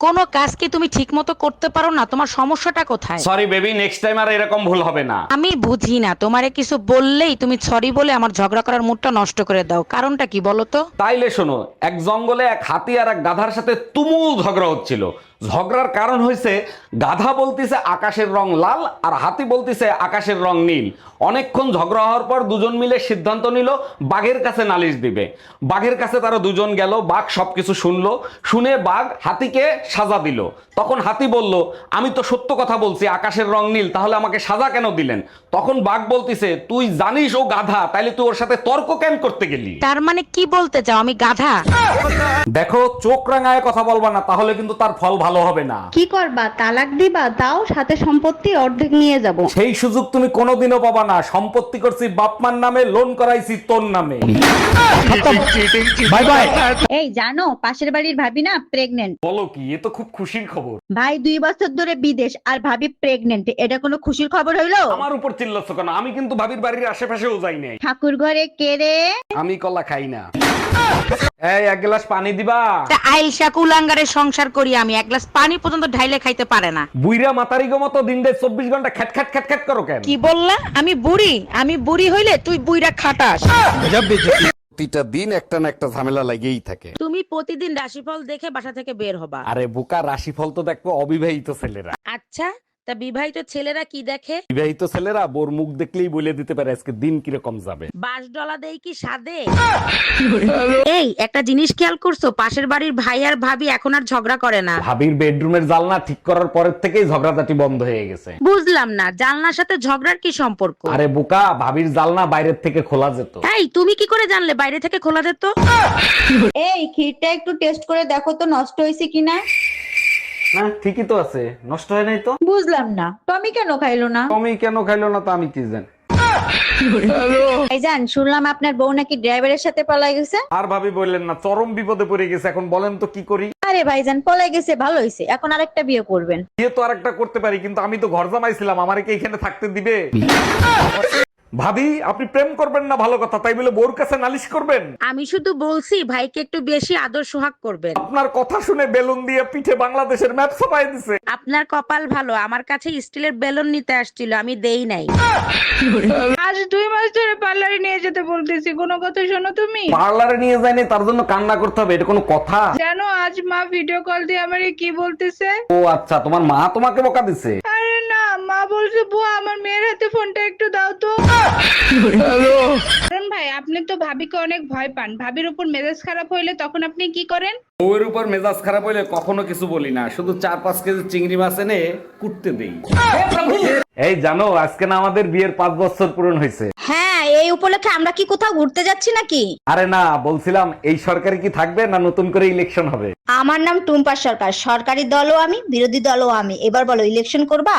কোনো কাজ কি তুমি ঠিক মতো করতে পারো না? তোমার সমস্যাটা কোথায়? সরি বেবি, নেক্সট টাইম আর এরকম ভুল হবে না। আমি বুঝি না, তোমারে কিছু বললেই তুমি সরি বলে আমার ঝগড়া করার মুডটা নষ্ট করে দাও। কারণটা কি বলো তো? তাইলে শোনো, এক জঙ্গলে এক হাতি আর এক গাধার সাথে তুমুল ঝগড়া হচ্ছিল। ঝগড়ার কারণ হয়েছে গাধা বলতিছে আকাশের রং লাল আর হাতি বলতিছে আকাশের রং নীল। অনেকক্ষণ ঝগড়া হওয়ার পর দুজন মিলে সিদ্ধান্ত নিল বাঘের কাছে নালিশ দিবে। বাঘের কাছে তারা দুজন গেল, বাঘ সবকিছু শুনলো, শুনে বাঘ হাতিকে সাজা দিল। তখন হাতি বলল, আমি তো সত্য কথা বলছি আকাশের রং নীল, তাহলে আমাকে সাজা কেন দিলেন? তখন বাঘ বলতিছে, তুই জানিস ও গাধা, তাইলে তুই ওর সাথে তর্ক কেন করতে গেলি? তার মানে কি বলতে চাও আমি গাধা? দেখো, চোখ রাঙায় কথা বলবা না, তাহলে কিন্তু তার ফল ভালো হবে না। কি করবা, তালাক দিবা? তাও সাথে সম্পত্তি অর্ধেক নিয়ে যাব। সেই সুযোগ তুমি কোনোদিনও পাবা না। সম্পত্তি করছি বাপমার নামে, লোন করাইছি তোর নামে। Bye bye. এই জানো, পাশের বাড়ির ভাবি না প্রেগনেন্ট। বলো কি, এ তো খুব খুশির খবর। ভাই 2 বছর ধরে বিদেশ আর ভাবি প্রেগনেন্ট, এটা কোনো খুশির খবর হইলো? আমার উপর চিল্লাচ্ছ কেন? আমি কিন্তু ভাবির বাড়ির আশেপাশেও যাই নাই। ঠাকুর ঘরে কে রে? আমি কলা খাই না। এই এক গ্লাস পানি দিবা? তা আইসা কুলাঙ্গারের সংসার করি আমি, এক গ্লাস পানি পর্যন্ত ঢাইলে খাইতে পারে না। বুইরা মাতারি গো মতো দিন রাত 24 ঘন্টা খ্যাট খ্যাট খ্যাট খ্যাট করো কেন? কি বললা? আমি বুড়ি? আমি বুড়ি হইলে তুই বুইরা খাটাস। প্রতিটা দিন একটা না একটা ঝামেলা লাগেই থাকে। তুমি প্রতিদিন রাশিফল দেখে বাসা থেকে বের হবা। আরে বোকা, রাশিফল তো দেখবো অবিবাহিত ছেলেরা। আচ্ছা, তা বিবাহিত ছেলেরা কি দেখে? বিবাহিত ছেলেরা বোর মুখ দেখলেই বলে দিতে পারে আজকে দিন কিরকম যাবে। বাস ডলা দেই কি সাদে? এই একটা জিনিস খেয়াল করছো, পাশের বাড়ির ভাই আর ভাবি এখন আর ঝগড়া করে না। ভাবির বেডরুমের জানলা ঠিক করার পরের থেকেই ঝগড়াঝাটি বন্ধ হয়ে গেছে। বুঝলাম না, জানলার সাথে ঝগড়ার কি সম্পর্ক? আরে বোকা, ভাবির জানলা বাইরের থেকে খোলা যেত। এই তুমি কি করে জানলে বাইরে থেকে খোলা যেত? এই ক্ষীরটা একটু টেস্ট করে দেখো তো নষ্ট হয়েছে কিনা। না, ঠিকই তো আছে, নষ্ট হয় নাই তো। বুঝলাম না, টমি কেন খাইলো না? তুমি কেন খাইলো না তা আমি কি জানি। ভাইজান, শুনলাম আপনার বউ নাকি ড্রাইভারের সাথে পলাই গেছে। আর ভাবি বললেন না, চরম বিপদে পড়ে গেছে। এখন বলেন তো কি করি? আরে ভাইজান, পলাই গেছে ভালো হয়েছে, এখন আরেকটা বিয়ে করবেন। বিয়ে তো আরেকটা করতে পারি, কিন্তু আমি তো ঘর জামাইছিলাম, আমারে কি এখানে থাকতে দিবে? ভাবি, আপনি প্রেম করবেন না ভালো কথা, তাই বলে বোর কাছে নালিশ করবেন? আমি শুধু বলছি ভাইকে একটু বেশি আদর সোহাগ করবেন। আপনার কথা শুনে বেলুন দিয়ে পিঠে বাংলাদেশের ম্যাপ ছাপাই দিছে। আপনার কপাল ভালো, আমার কাছে স্টিলের বেলুন নিতে আসছিল, আমি দেই নাই। আজ 2 মাস ধরে পার্লারে নিয়ে যেতে বলতেছি, কোনো কথা শোনো তুমি? পার্লারে নিয়ে যায়নি তার জন্য কান্না করতে হবে, এটা কোনো কথা? জানো আজ মা ভিডিও কল দিয়ে আমারে কি বলতেছে? ও আচ্ছা, তোমার মা তোমাকে বকা দিছে? আরে না, মা বলছে বুয়া আমার মেয়ের হাতে ফোনটা একটু দাও তো। কারণ ভাই, আপনি তো ভাবিকে অনেক ভয় পান, ভাবির উপর মেজাজ খারাপ হইলে তখন আপনি কি করেন? বউয়ের উপর মেজাজ খারাপ হইলে কখনো কিছু বলি না, শুধু 4-5 কেজি চিংড়ি মাছ এনে কুটতে দেই। এই জানো, আজকে না আমাদের বিয়ের 5 বছর পূরণ হয়েছে। হ্যাঁ, এই উপলক্ষে আমরা কি কোথাও ঘুরতে যাচ্ছি নাকি? আরে না, বলছিলাম এই সরকারি কি থাকবে না নতুন করে ইলেকশন হবে? আমার নাম টুম্পা সরকার, সরকারি দলও আমি, বিরোধী দলও আমি। এবার বলো, ইলেকশন করবা?